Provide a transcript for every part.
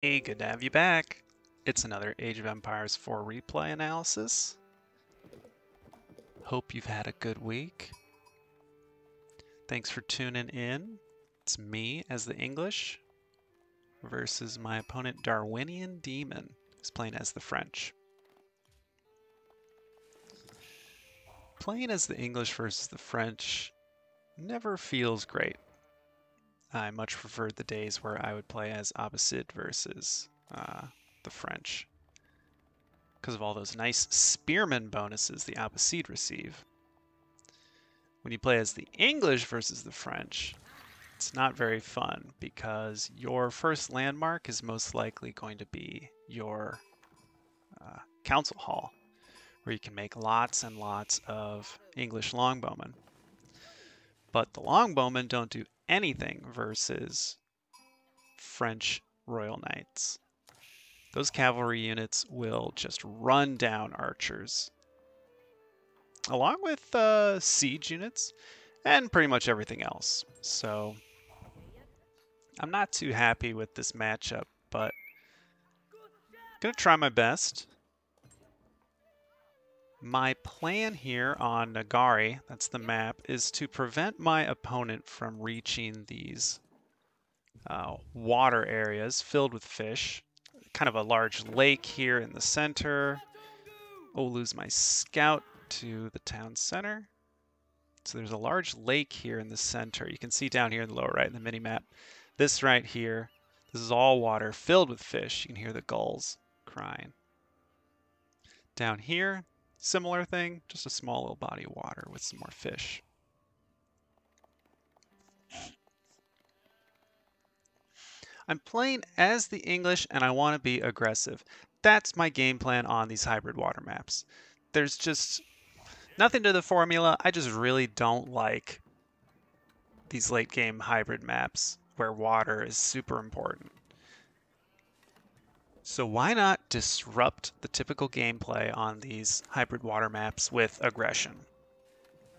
Hey, good to have you back. It's another Age of Empires 4 replay analysis. Hope you've had a good week. Thanks for tuning in. It's me as the English versus my opponent Darwinian Demon, who's playing as the French. Playing as the English versus the French never feels great. I much preferred the days where I would play as Abbasid versus the French, because of all those nice spearmen bonuses the Abbasid receive. When you play as the English versus the French, it's not very fun because your first landmark is most likely going to be your council hall, where you can make lots and lots of English longbowmen. But the longbowmen don't do anything versus French royal knights. Those cavalry units will just run down archers, along with siege units and pretty much everything else. So I'm not too happy with this matchup, but I'm gonna try my best. My plan here on Nagari, that's the map, is to prevent my opponent from reaching these water areas filled with fish. Kind of a large lake here in the center. I'll lose my scout to the town center. So there's a large lake here in the center. You can see down here in the lower right in the mini-map. This right here, this is all water filled with fish. You can hear the gulls crying. Down here, similar thing, just a small little body of water with some more fish. I'm playing as the English and I want to be aggressive. That's my game plan on these hybrid water maps. There's just nothing to the formula. I just really don't like these late game hybrid maps where water is super important. So why not disrupt the typical gameplay on these hybrid water maps with aggression?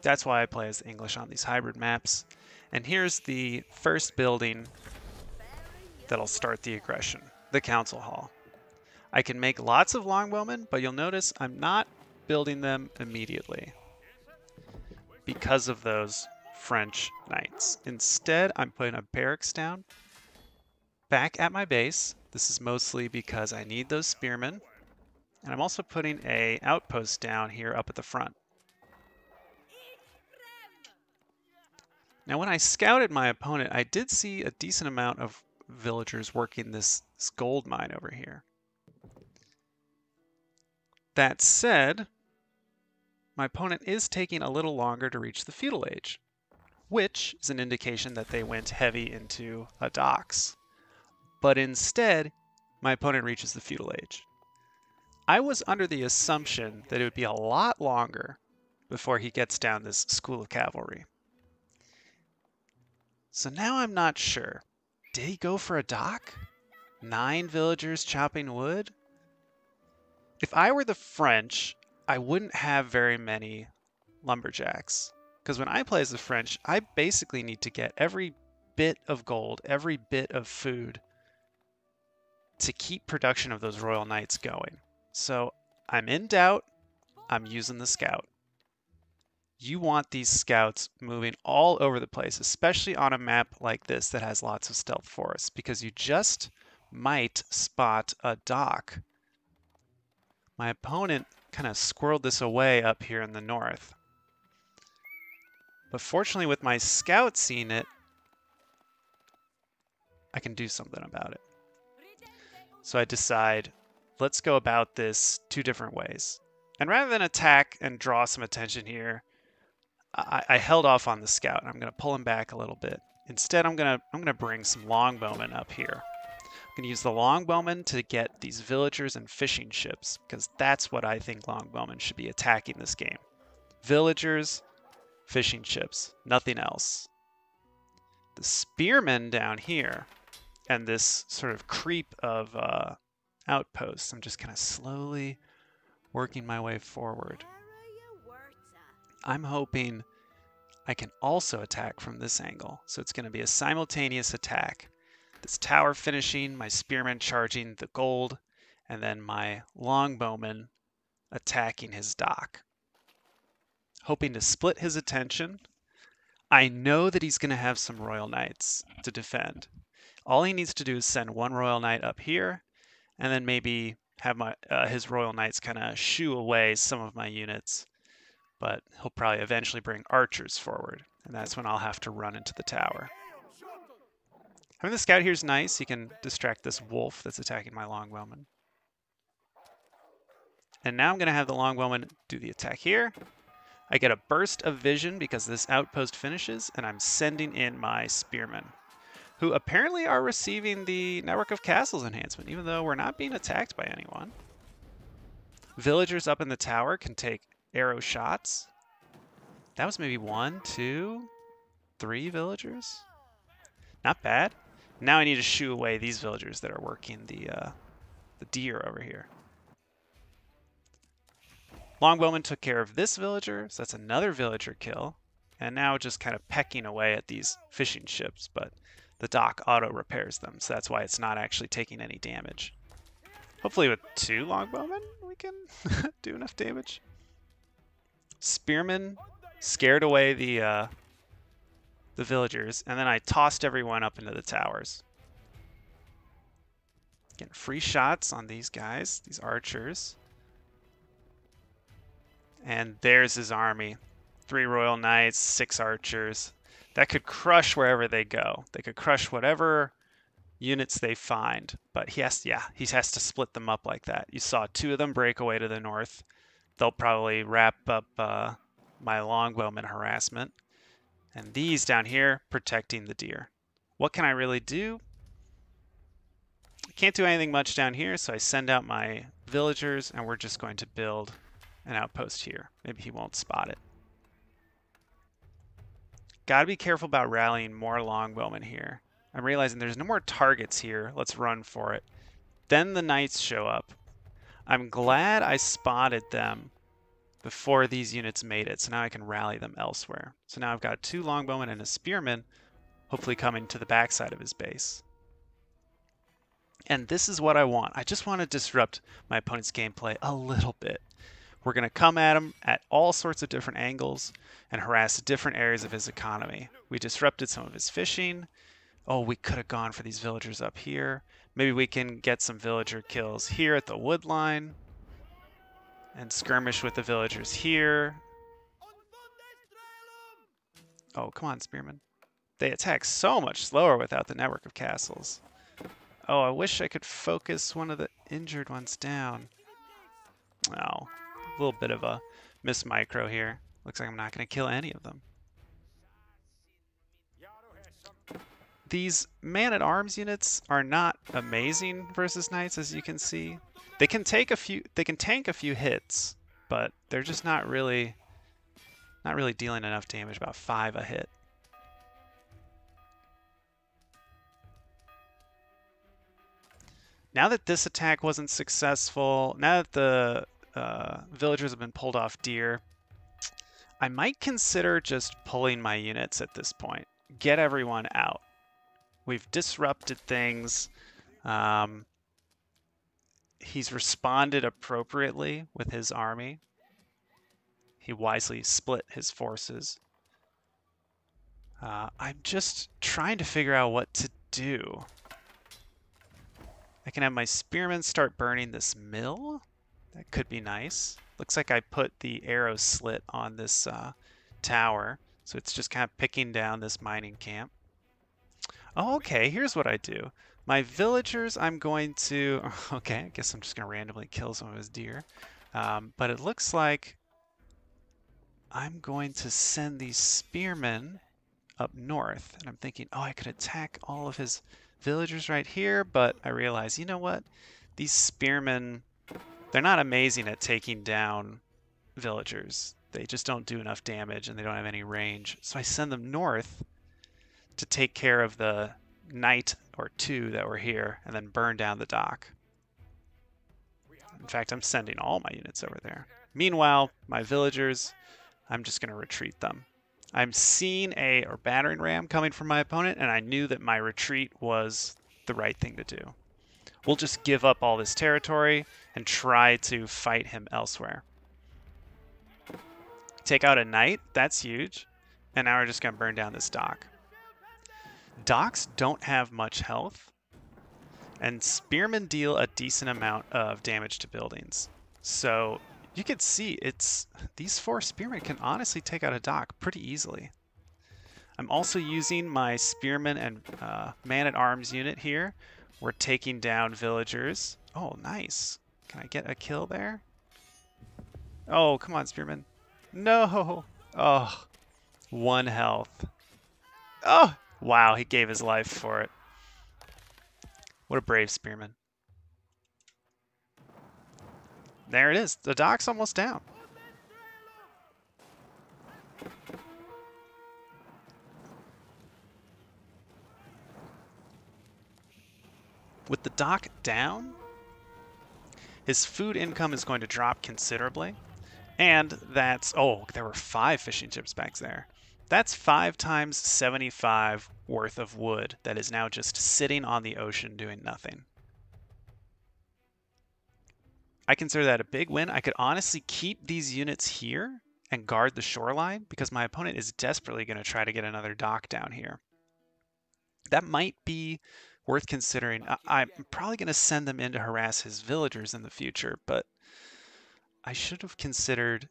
That's why I play as the English on these hybrid maps. And here's the first building that'll start the aggression, the council hall. I can make lots of longbowmen, but you'll notice I'm not building them immediately because of those French knights. Instead, I'm putting a barracks down back at my base. This is mostly because I need those spearmen. And I'm also putting a outpost down here up at the front. Now when I scouted my opponent, I did see a decent amount of villagers working this gold mine over here. That said, my opponent is taking a little longer to reach the Feudal Age, which is an indication that they went heavy into docks. But instead, my opponent reaches the Feudal Age. I was under the assumption that it would be a lot longer before he gets down this school of cavalry. So now I'm not sure. Did he go for a dock? 9 villagers chopping wood? If I were the French, I wouldn't have very many lumberjacks. Because when I play as the French, I basically need to get every bit of gold, every bit of food to keep production of those royal knights going. So I'm in doubt, I'm using the scout. You want these scouts moving all over the place, especially on a map like this that has lots of stealth forests, because you just might spot a dock. My opponent kind of squirreled this away up here in the north. But fortunately with my scout seeing it, I can do something about it. So I decide, let's go about this 2 different ways. And rather than attack and draw some attention here, I held off on the scout. I'm going to pull him back a little bit. Instead, I'm going to bring some longbowmen up here. I'm going to use the longbowmen to get these villagers and fishing ships, because that's what I think longbowmen should be attacking this game. Villagers, fishing ships, nothing else. The spearmen down here and this sort of creep of outposts, I'm just kind of slowly working my way forward. I'm hoping I can also attack from this angle. So it's going to be a simultaneous attack. this tower finishing, my spearmen charging the gold, and then my longbowmen attacking his dock. Hoping to split his attention. I know that he's going to have some royal knights to defend. All he needs to do is send one royal knight up here, and then maybe have his royal knights kind of shoo away some of my units. But he'll probably eventually bring archers forward, and that's when I'll have to run into the tower. Having the scout here is nice. He can distract this wolf that's attacking my longbowman. And now I'm going to have the longbowman do the attack here. I get a burst of vision because this outpost finishes, and I'm sending in my spearmen, who apparently are receiving the Network of Castles enhancement, even though we're not being attacked by anyone. Villagers up in the tower can take arrow shots. That was maybe 1, 2, 3 villagers. Not bad. Now I need to shoo away these villagers that are working the deer over here. Longbowman took care of this villager, so that's another villager kill. And now just kind of pecking away at these fishing ships, but the dock auto repairs them, so that's why it's not actually taking any damage. Hopefully with 2 longbowmen we can do enough damage. Spearmen scared away the villagers, and then I tossed everyone up into the towers. Getting free shots on these guys, these archers. And there's his army. 3 royal knights, 6 archers. That could crush wherever they go. They could crush whatever units they find. But he has to split them up like that. You saw 2 of them break away to the north. They'll probably wrap up my longbowman harassment. And these down here protecting the deer. What can I really do? I can't do anything much down here, so I send out my villagers, and we're just going to build an outpost here. Maybe he won't spot it. Gotta be careful about rallying more longbowmen here. I'm realizing there's no more targets here. Let's run for it. Then the knights show up. I'm glad I spotted them before these units made it, so now I can rally them elsewhere. So now I've got 2 longbowmen and a spearman, hopefully coming to the backside of his base. And this is what I want. I just want to disrupt my opponent's gameplay a little bit. We're going to come at him at all sorts of different angles and harass different areas of his economy. We disrupted some of his fishing. Oh, we could have gone for these villagers up here. Maybe we can get some villager kills here at the wood line and skirmish with the villagers here. Oh, come on, spearmen. They attack so much slower without the network of castles. Oh, I wish I could focus one of the injured ones down. Oh, a little bit of a miss micro here. Looks like I'm not going to kill any of them. These man-at-arms units are not amazing versus knights, as you can see. They can tank a few hits, but they're just not really dealing enough damage, about 5 a hit. Now that this attack wasn't successful, now that the villagers have been pulled off deer, I might consider just pulling my units at this point. Get everyone out. We've disrupted things. He's responded appropriately with his army. He wisely split his forces. I'm just trying to figure out what to do. I can have my spearmen start burning this mill. That could be nice. Looks like I put the arrow slit on this tower, so it's just kind of picking down this mining camp. Oh, okay, here's what I do. My villagers, I'm going to... Okay, I guess I'm just going to randomly kill some of his deer. But it looks like I'm going to send these spearmen up north. And I'm thinking, oh, I could attack all of his villagers right here, but I realize, you know what? These spearmen, they're not amazing at taking down villagers. They just don't do enough damage, and they don't have any range. So I send them north to take care of the knight or 2 that were here, and then burn down the dock. In fact, I'm sending all my units over there. Meanwhile, my villagers, I'm just going to retreat them. I'm seeing a battering ram coming from my opponent, and I knew that my retreat was the right thing to do. We'll just give up all this territory and try to fight him elsewhere. Take out a knight, that's huge. And now we're just going to burn down this dock. Docks don't have much health, and spearmen deal a decent amount of damage to buildings. So you can see these 4 spearmen can honestly take out a dock pretty easily. I'm also using my spearmen and man-at-arms unit here. We're taking down villagers. Oh, nice. Can I get a kill there? Oh, come on, spearmen. No. Oh, 1 health. Oh, wow, he gave his life for it. What a brave spearman. There it is. The dock's almost down. With the dock down, his food income is going to drop considerably. And that's, oh, there were 5 fishing ships back there. That's 5 times 75 worth of wood that is now just sitting on the ocean doing nothing. I consider that a big win. I could honestly keep these units here and guard the shoreline because my opponent is desperately going to try to get another dock down here. That might be worth considering. I'm probably going to send them in to harass his villagers in the future, but I should have considered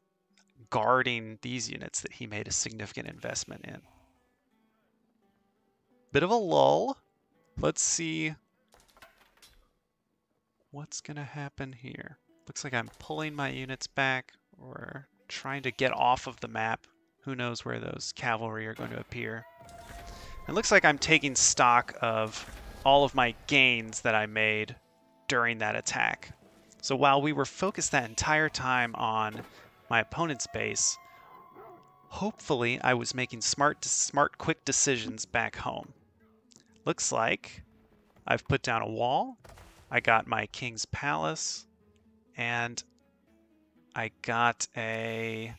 guarding these units that he made a significant investment in. Bit of a lull. Let's see what's going to happen here. Looks like I'm pulling my units back or trying to get off of the map. Who knows where those cavalry are going to appear. It looks like I'm taking stock of all of my gains that I made during that attack. So while we were focused that entire time on my opponent's base, hopefully I was making smart, quick decisions back home. Looks like I've put down a wall, I got my king's palace, and I got a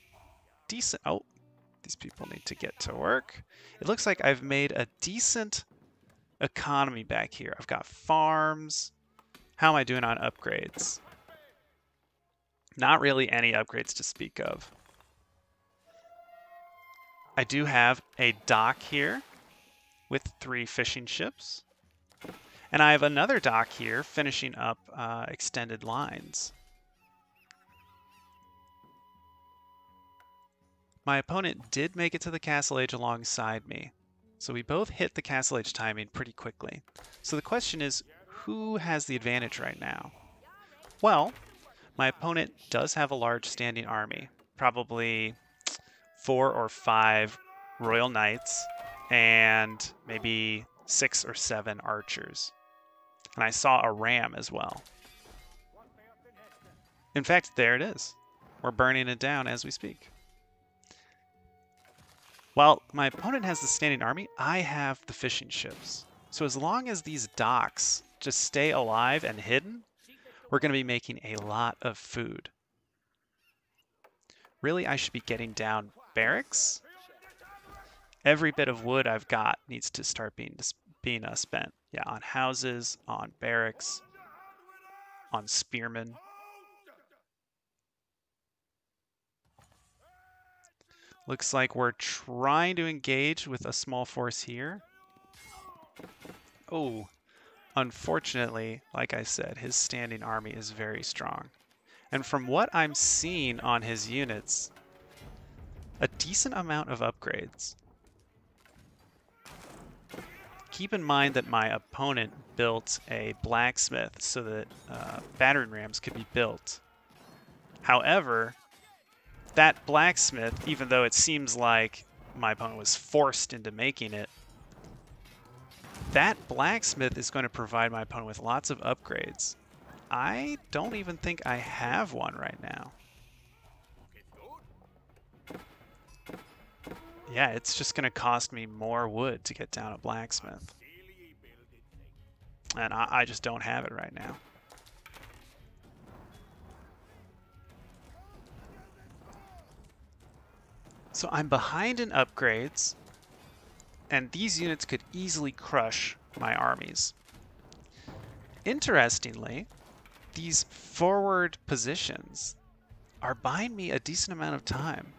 decent... Oh, these people need to get to work. It looks like I've made a decent economy back here. I've got farms. How am I doing on upgrades? Not really any upgrades to speak of. I do have a dock here with 3 fishing ships. And I have another dock here finishing up extended lines. My opponent did make it to the Castle Age alongside me. So we both hit the Castle Age timing pretty quickly. So the question is, who has the advantage right now? Well, my opponent does have a large standing army. Probably 4 or 5 Royal Knights and maybe 6 or 7 archers. And I saw a ram as well. In fact, there it is. We're burning it down as we speak. While my opponent has the standing army, I have the fishing ships. So as long as these docks just stay alive and hidden, we're going to be making a lot of food. Really, I should be getting down barracks. Every bit of wood I've got needs to start being spent. Yeah, on houses, on barracks, on spearmen. Looks like we're trying to engage with a small force here. Oh, unfortunately, like I said, his standing army is very strong. And from what I'm seeing on his units, a decent amount of upgrades. Keep in mind that my opponent built a blacksmith so that battering rams could be built. However, that blacksmith, even though it seems like my opponent was forced into making it, that blacksmith is going to provide my opponent with lots of upgrades. I don't even think I have one right now. Yeah, it's just going to cost me more wood to get down a blacksmith. And I just don't have it right now. So I'm behind in upgrades, and these units could easily crush my armies. Interestingly, these forward positions are buying me a decent amount of time.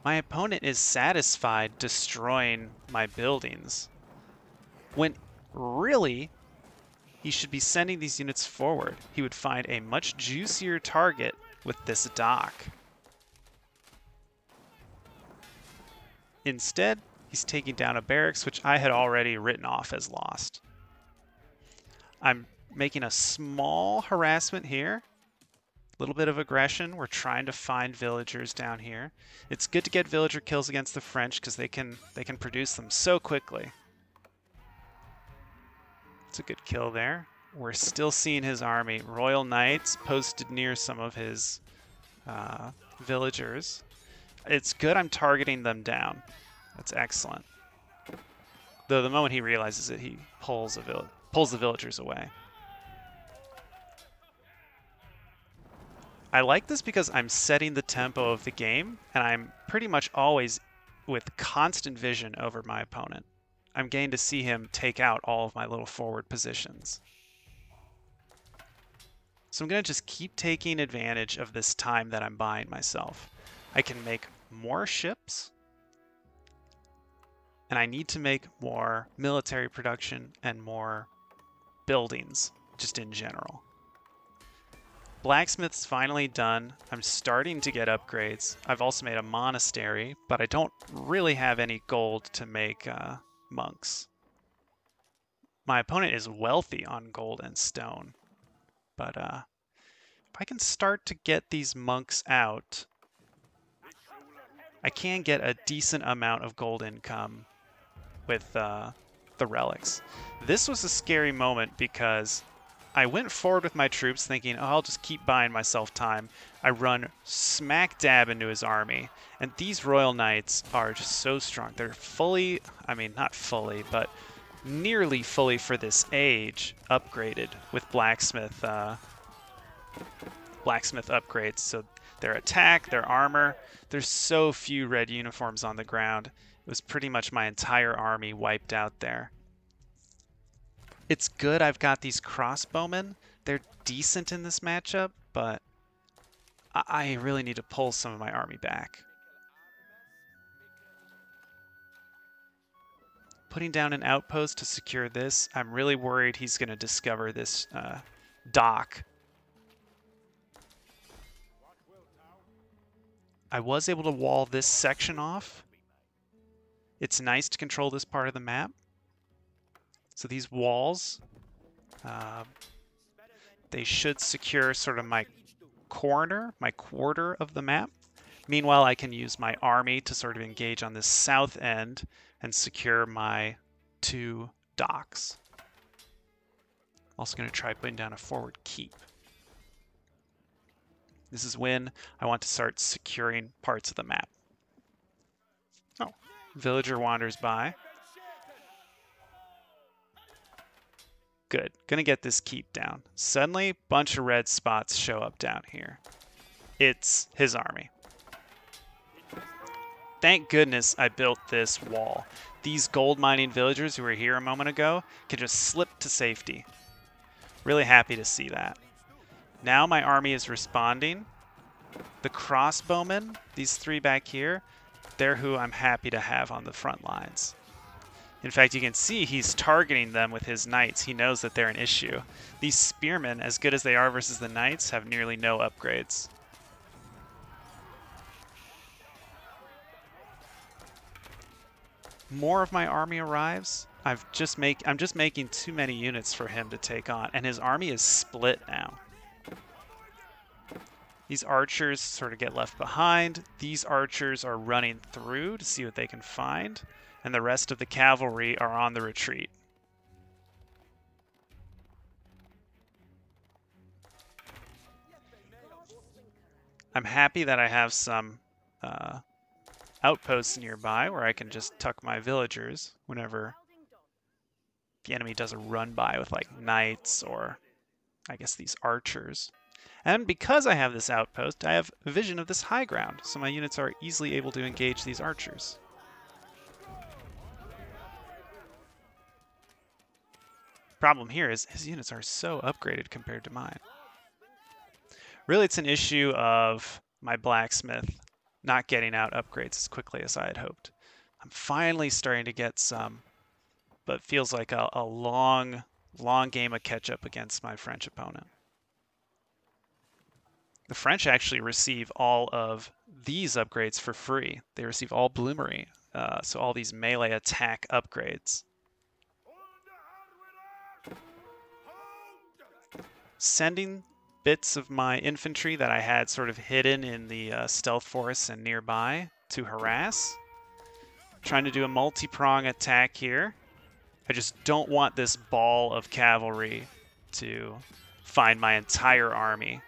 My opponent is satisfied destroying my buildings, when really he should be sending these units forward. He would find a much juicier target with this dock. Instead, he's taking down a barracks, which I had already written off as lost. I'm making a small harassment here. A little bit of aggression. We're trying to find villagers down here. It's good to get villager kills against the French because they can produce them so quickly. It's a good kill there. We're still seeing his army. Royal Knights posted near some of his villagers. It's good I'm targeting them down. That's excellent. Though the moment he realizes it, he pulls the villagers away. I like this because I'm setting the tempo of the game, and I'm pretty much always with constant vision over my opponent. I'm getting to see him take out all of my little forward positions. So I'm going to just keep taking advantage of this time that I'm buying myself. I can make more ships, and I need to make more military production and more buildings, just in general. Blacksmith's finally done. I'm starting to get upgrades. I've also made a monastery, but I don't really have any gold to make monks. My opponent is wealthy on gold and stone, but if I can start to get these monks out, I can get a decent amount of gold income with the relics. This was a scary moment because I went forward with my troops thinking, oh, I'll just keep buying myself time. I run smack dab into his army, and these Royal Knights are just so strong. They're fully, I mean, not fully, but nearly fully for this age upgraded with blacksmith upgrades. So their attack, their armor, there's so few red uniforms on the ground. It was pretty much my entire army wiped out there. It's good I've got these crossbowmen. They're decent in this matchup, but I really need to pull some of my army back. Putting down an outpost to secure this. I'm really worried he's going to discover this dock. I was able to wall this section off. It's nice to control this part of the map. So these walls, they should secure sort of my corner, my quarter of the map. Meanwhile, I can use my army to sort of engage on this south end and secure my 2 docks. I'm also going to try putting down a forward keep. This is when I want to start securing parts of the map. Oh, villager wanders by. Good. Gonna get this keep down. Suddenly, bunch of red spots show up down here. It's his army. Thank goodness I built this wall. These gold mining villagers who were here a moment ago can just slip to safety. Really happy to see that. Now my army is responding. The crossbowmen, these 3 back here, they're who I'm happy to have on the front lines. In fact, you can see he's targeting them with his knights. He knows that they're an issue. These spearmen, as good as they are versus the knights, have nearly no upgrades. More of my army arrives. I'm just making too many units for him to take on, and his army is split now. These archers sort of get left behind. These archers are running through to see what they can find, and the rest of the cavalry are on the retreat. I'm happy that I have some outposts nearby where I can just tuck my villagers whenever the enemy does a run by with like knights or I guess these archers. And because I have this outpost, I have vision of this high ground, so my units are easily able to engage these archers. Problem here is his units are so upgraded compared to mine. Really, it's an issue of my blacksmith not getting out upgrades as quickly as I had hoped. I'm finally starting to get some, but feels like a long game of catch up against my French opponent. The French actually receive all of these upgrades for free. They receive all bloomery, so all these melee attack upgrades. Sending bits of my infantry that I had sort of hidden in the stealth forests and nearby to harass. Trying to do a multi-prong attack here. I just don't want this ball of cavalry to find my entire army.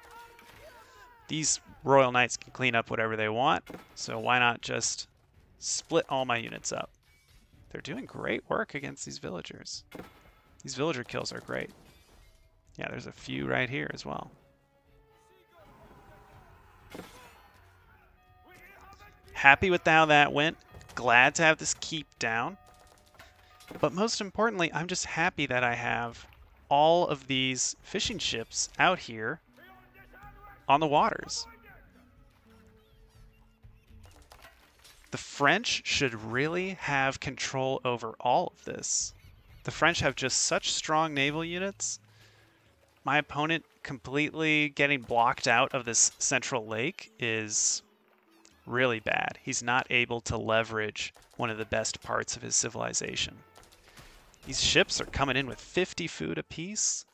These Royal Knights can clean up whatever they want, so why not just split all my units up? They're doing great work against these villagers. These villager kills are great. Yeah, there's a few right here as well. Happy with how that went. Glad to have this keep down. But most importantly, I'm just happy that I have all of these fishing ships out here on the waters. The French should really have control over all of this. The French have just such strong naval units. My opponent completely getting blocked out of this central lake is really bad. He's not able to leverage one of the best parts of his civilization. These ships are coming in with 50 food apiece.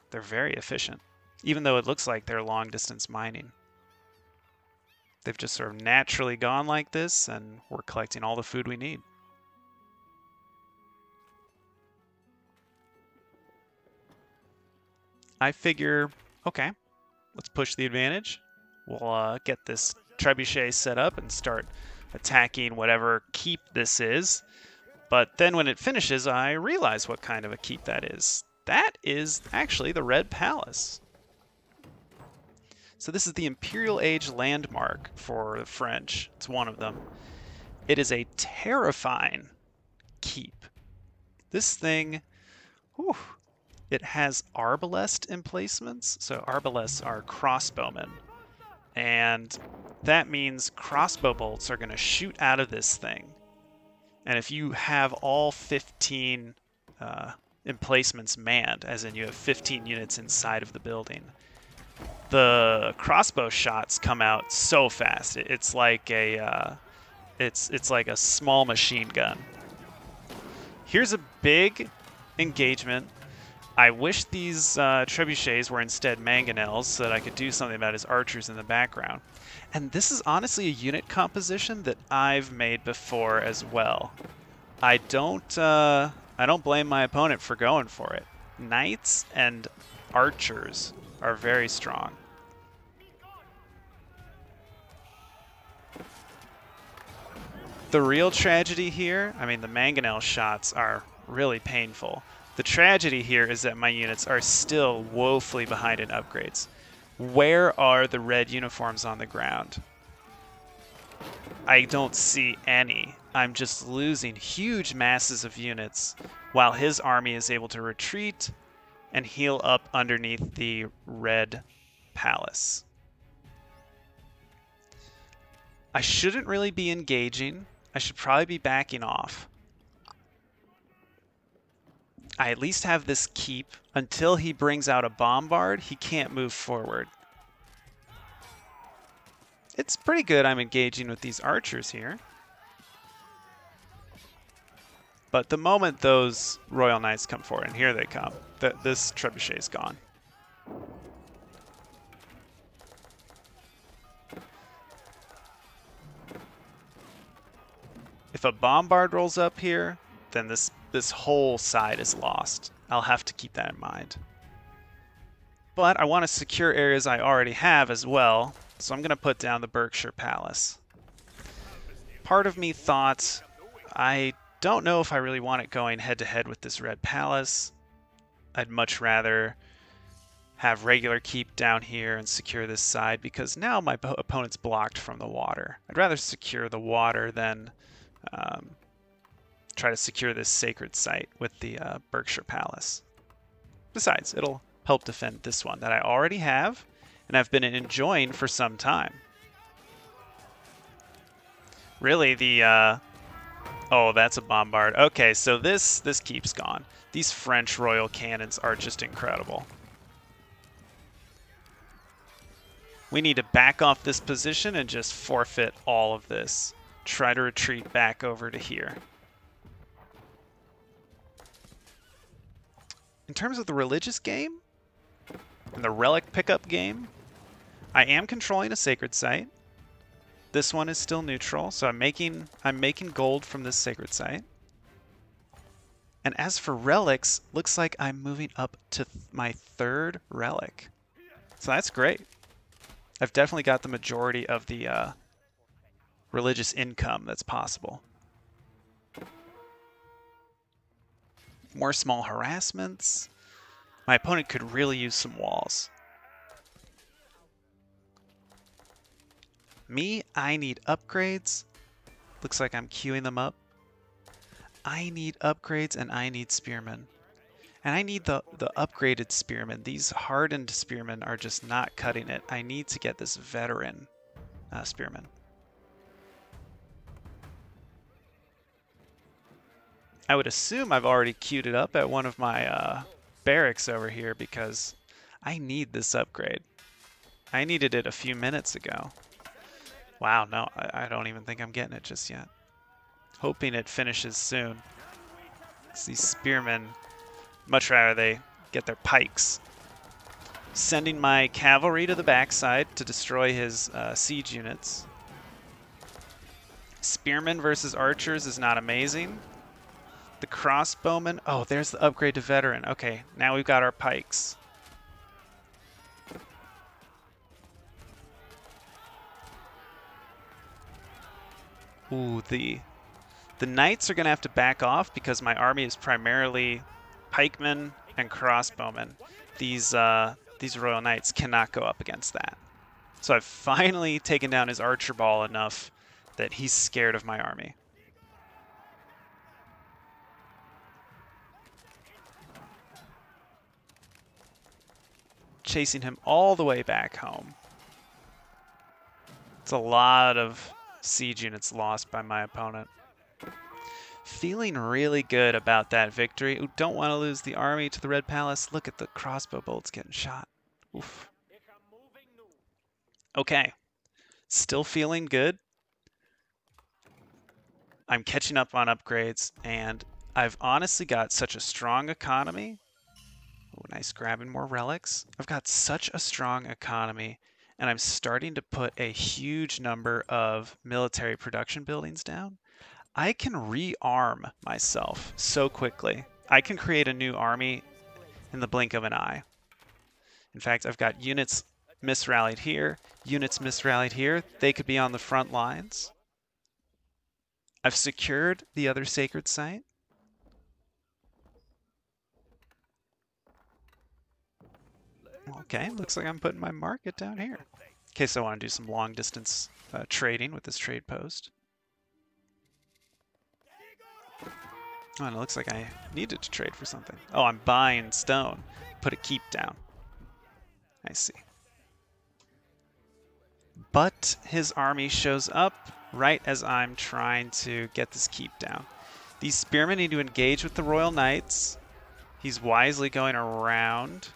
They're very efficient, even though it looks like they're long distance mining. They've just sort of naturally gone like this, and we're collecting all the food we need. I figure, okay, let's push the advantage. We'll get this trebuchet set up and start attacking whatever keep this is. But then when it finishes, I realize what kind of a keep that is. That is actually the Red Palace. So this is the Imperial Age landmark for the French. It's one of them. It is a terrifying keep. This thing, whew, it has arbalest emplacements. So arbalests are crossbowmen. And that means crossbow bolts are going to shoot out of this thing. And if you have all 15 emplacements manned, as in you have 15 units inside of the building, the crossbow shots come out so fast. It's like a it's like a small machine gun. Here's a big engagement. I wish these trebuchets were instead mangonels so that I could do something about his archers in the background. And this is honestly a unit composition that I've made before as well. I don't blame my opponent for going for it. Knights and archers are very strong. The real tragedy here, I mean, the mangonel shots are really painful. The tragedy here is that my units are still woefully behind in upgrades. Where are the red uniforms on the ground? I don't see any. I'm just losing huge masses of units while his army is able to retreat and heal up underneath the Red Palace. I shouldn't really be engaging. I should probably be backing off. I at least have this keep. Until he brings out a bombard, he can't move forward. It's pretty good I'm engaging with these archers here. But the moment those Royal Knights come forward, and here they come, this trebuchet is gone. If a bombard rolls up here, then this whole side is lost. I'll have to keep that in mind. But I want to secure areas I already have as well, so I'm going to put down the Berkshire Palace. Part of me thought, I don't know if I really want it going head-to-head with this Red Palace. I'd much rather have regular keep down here and secure this side, because now my opponent's blocked from the water. I'd rather secure the water than try to secure this sacred site with the Berkshire Palace. Besides, it'll help defend this one that I already have and I've been enjoying for some time. Really, the oh, that's a bombard. Okay, so this keeps gone. These French royal cannons are just incredible. We need to back off this position and just forfeit all of this. Try to retreat back over to here. In terms of the religious game and the relic pickup game, I am controlling a sacred site. This one is still neutral, so I'm making gold from this sacred site. And as for relics, looks like I'm moving up to my 3rd relic. So that's great. I've definitely got the majority of the religious income that's possible. More small harassments. My opponent could really use some walls. Me, I need upgrades. Looks like I'm queuing them up. I need upgrades and I need spearmen. And I need the upgraded spearmen. These hardened spearmen are just not cutting it. I need to get this veteran spearman. I would assume I've already queued it up at one of my barracks over here because I need this upgrade. I needed it a few minutes ago. Wow, no, I don't even think I'm getting it just yet. Hoping it finishes soon. 'Cause these spearmen, much rather they get their pikes. Sending my cavalry to the backside to destroy his siege units. Spearmen versus archers is not amazing. The crossbowmen, oh, there's the upgrade to veteran. Okay, now we've got our pikes. Ooh, the knights are going to have to back off because my army is primarily pikemen and crossbowmen. These royal knights cannot go up against that. So I've finally taken down his archer ball enough that he's scared of my army. Chasing him all the way back home. It's a lot of siege units lost by my opponent. Feeling really good about that victory. Ooh, don't want to lose the army to the Red Palace. Look at the crossbow bolts getting shot. Oof. Okay. Still feeling good. I'm catching up on upgrades, and I've honestly got such a strong economy. Ooh, nice grabbing more relics. I've got such a strong economy, and I'm starting to put a huge number of military production buildings down. I can rearm myself so quickly. I can create a new army in the blink of an eye. In fact, I've got units misrallied here, units misrallied here. They could be on the front lines. I've secured the other sacred site. Okay, looks like I'm putting my market down here. In case I want to do some long distance trading with this trade post. Oh, and it looks like I needed to trade for something. Oh, I'm buying stone. Put a keep down. I see. But his army shows up right as I'm trying to get this keep down. These spearmen need to engage with the royal knights. He's wisely going around.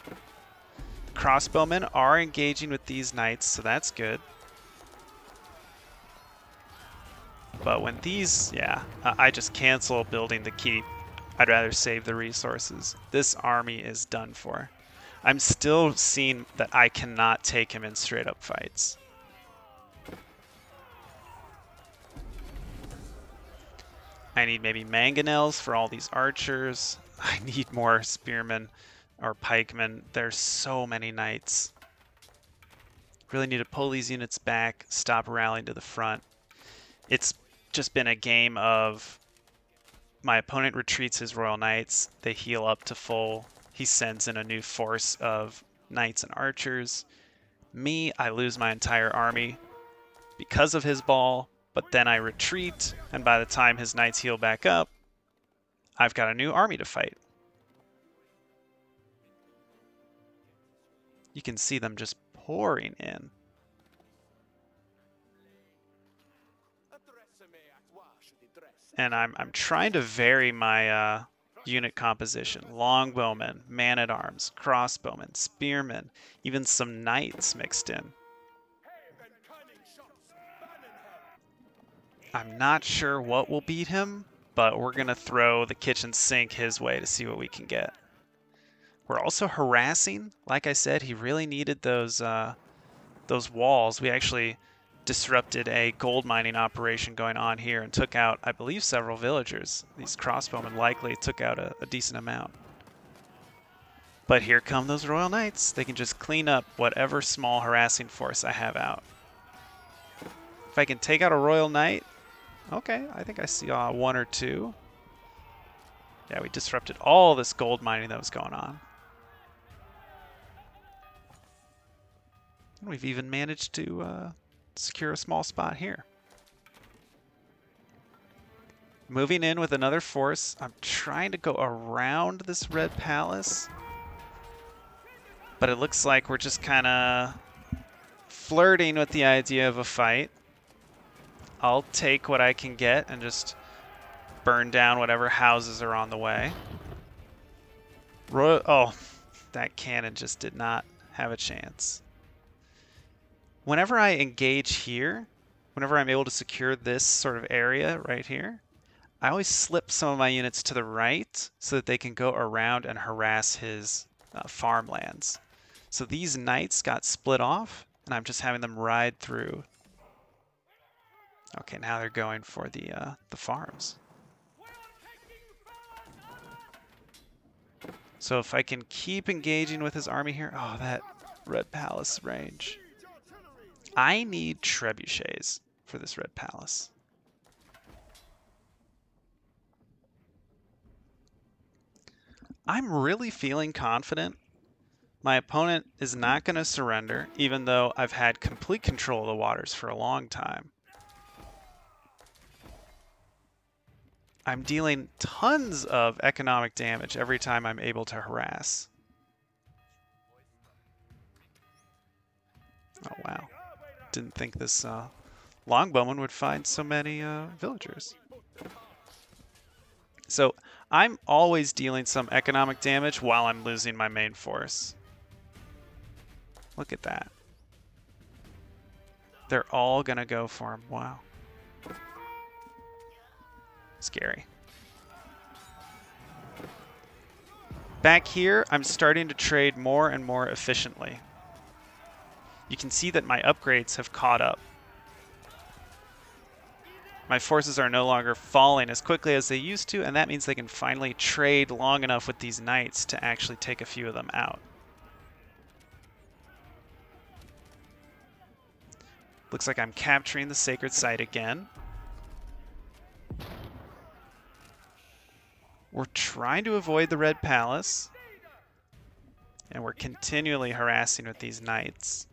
The crossbowmen are engaging with these knights, so that's good. But when these, yeah, I just cancel building the keep. I'd rather save the resources. This army is done for. I'm still seeing that I cannot take him in straight up fights. I need maybe mangonels for all these archers. I need more spearmen or pikemen. There's so many knights. Really need to pull these units back, stop rallying to the front. It's just been a game of my opponent retreats his royal knights, they heal up to full, he sends in a new force of knights and archers. Me, I lose my entire army because of his ball, but then I retreat, and by the time his knights heal back up, I've got a new army to fight. You can see them just pouring in. And I'm trying to vary my unit composition. Longbowmen, man-at-arms, crossbowmen, spearmen, even some knights mixed in. I'm not sure what will beat him, but we're going to throw the kitchen sink his way to see what we can get. We're also harassing. Like I said, he really needed those walls. We actually disrupted a gold mining operation going on here and took out, I believe, several villagers. These crossbowmen likely took out a decent amount. But here come those Royal Knights. They can just clean up whatever small harassing force I have out. If I can take out a Royal Knight, okay, I think I see one or two. Yeah, we disrupted all this gold mining that was going on. And we've even managed to secure a small spot here. Moving in with another force. I'm trying to go around this red palace. But it looks like we're just kind of flirting with the idea of a fight. I'll take what I can get and just burn down whatever houses are on the way. Oh, that cannon just did not have a chance. Whenever I engage here, whenever I'm able to secure this sort of area right here, I always slip some of my units to the right so that they can go around and harass his farmlands. So these knights got split off, and I'm just having them ride through. Okay, now they're going for the farms. So if I can keep engaging with his army here, oh, that red palace range. I need trebuchets for this red palace. I'm really feeling confident. My opponent is not going to surrender, even though I've had complete control of the waters for a long time. I'm dealing tons of economic damage every time I'm able to harass. Oh, wow. Didn't think this longbowman would find so many villagers. So I'm always dealing some economic damage while I'm losing my main force. Look at that. They're all going to go for him. Wow. Scary. Back here, I'm starting to trade more and more efficiently. You can see that my upgrades have caught up. My forces are no longer falling as quickly as they used to, and that means they can finally trade long enough with these knights to actually take a few of them out. Looks like I'm capturing the sacred site again. We're trying to avoid the red palace, and we're continually harassing with these knights.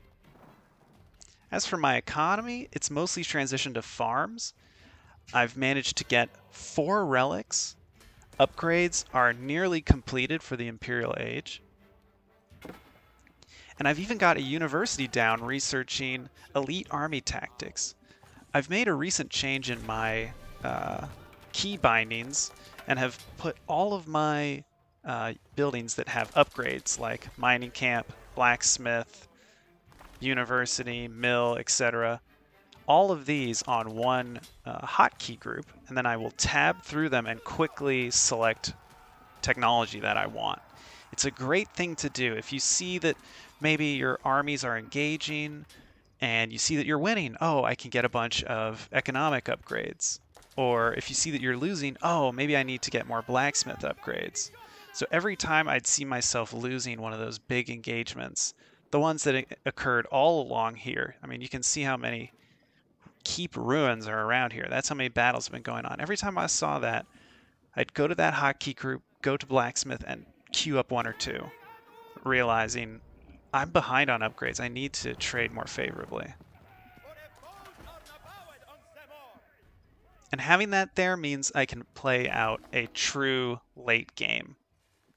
As for my economy, it's mostly transitioned to farms. I've managed to get 4 relics. Upgrades are nearly completed for the Imperial Age. And I've even got a university down researching elite army tactics. I've made a recent change in my key bindings and have put all of my buildings that have upgrades like mining camp, blacksmith, university, mill, etc. all of these on one hotkey group, and then I will tab through them and quickly select technology that I want. It's a great thing to do. If you see that maybe your armies are engaging and you see that you're winning, oh, I can get a bunch of economic upgrades. Or if you see that you're losing, oh, maybe I need to get more blacksmith upgrades. So every time I'd see myself losing one of those big engagements, the ones that occurred all along here, I mean, you can see how many keep ruins are around here. That's how many battles have been going on. Every time I saw that, I'd go to that hotkey group, go to blacksmith, and queue up 1 or 2, realizing I'm behind on upgrades. I need to trade more favorably. And having that there means I can play out a true late game,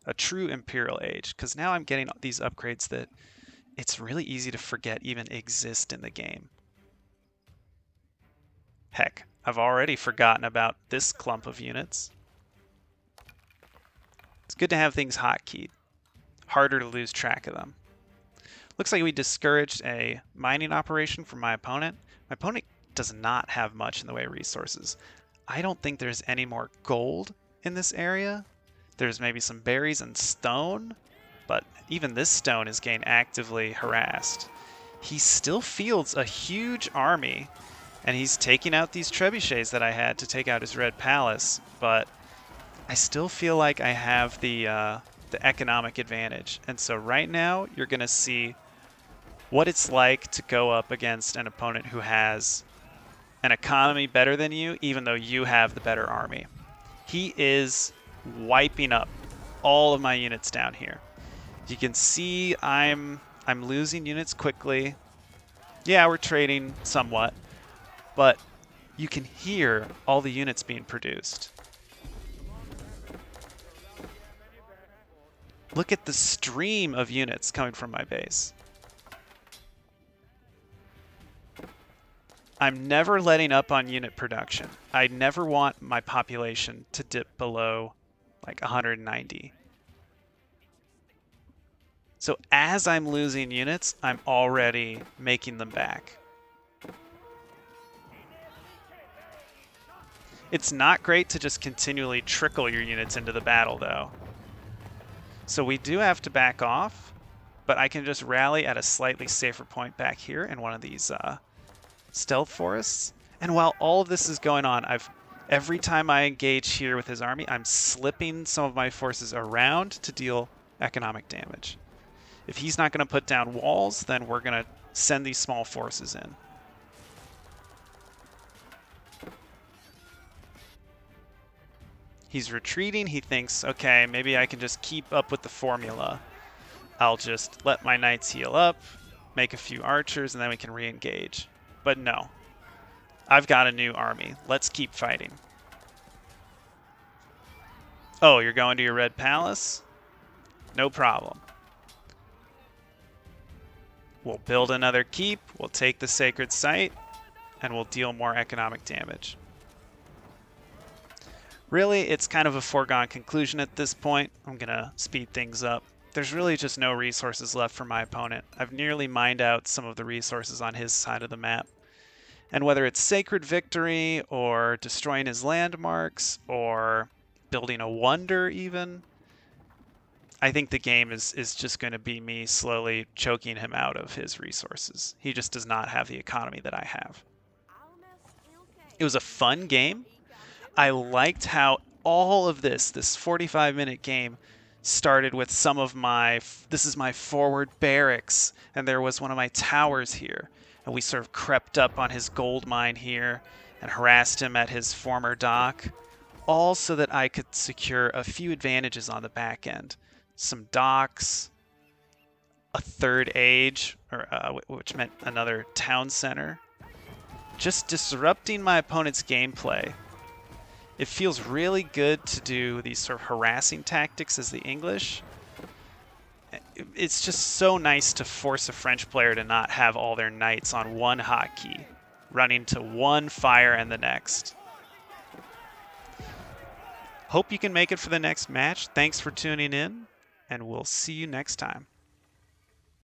a true Imperial Age, because now I'm getting these upgrades that it's really easy to forget even exist in the game. Heck, I've already forgotten about this clump of units. It's good to have things hotkeyed. Harder to lose track of them. Looks like we discouraged a mining operation from my opponent. My opponent does not have much in the way of resources. I don't think there's any more gold in this area. There's maybe some berries and stone, but even this stone is getting actively harassed. He still fields a huge army, and he's taking out these trebuchets that I had to take out his red palace, but I still feel like I have the economic advantage. And so right now, you're going to see what it's like to go up against an opponent who has an economy better than you, even though you have the better army. He is wiping up all of my units down here. You can see I'm losing units quickly. Yeah, we're trading somewhat, but you can hear all the units being produced. Look at the stream of units coming from my base. I'm never letting up on unit production. I never want my population to dip below like 190. So as I'm losing units, I'm already making them back. It's not great to just continually trickle your units into the battle though. So we do have to back off, but I can just rally at a slightly safer point back here in one of these stealth forests. And while all of this is going on, every time I engage here with his army, I'm slipping some of my forces around to deal economic damage. If he's not going to put down walls, then we're going to send these small forces in. He's retreating. He thinks, okay, maybe I can just keep up with the formula. I'll just let my knights heal up, make a few archers, and then we can re-engage. But no, I've got a new army. Let's keep fighting. Oh, you're going to your red palace? No problem. We'll build another keep, we'll take the sacred site, and we'll deal more economic damage. Really, it's kind of a foregone conclusion at this point. I'm going to speed things up. There's really just no resources left for my opponent. I've nearly mined out some of the resources on his side of the map. And whether it's Sacred Victory, or destroying his landmarks, or building a wonder even, I think the game is just going to be me slowly choking him out of his resources. He just does not have the economy that I have. It was a fun game. I liked how all of this 45-minute game started with some of this is my forward barracks, and there was one of my towers here. And we sort of crept up on his gold mine here and harassed him at his former dock, all so that I could secure a few advantages on the back end. Some docks, a third age, which meant another town center. Just disrupting my opponent's gameplay. It feels really good to do these sort of harassing tactics as the English. It's just so nice to force a French player to not have all their knights on one hotkey, running to one fire and the next. Hope you can make it for the next match. Thanks for tuning in, and we'll see you next time.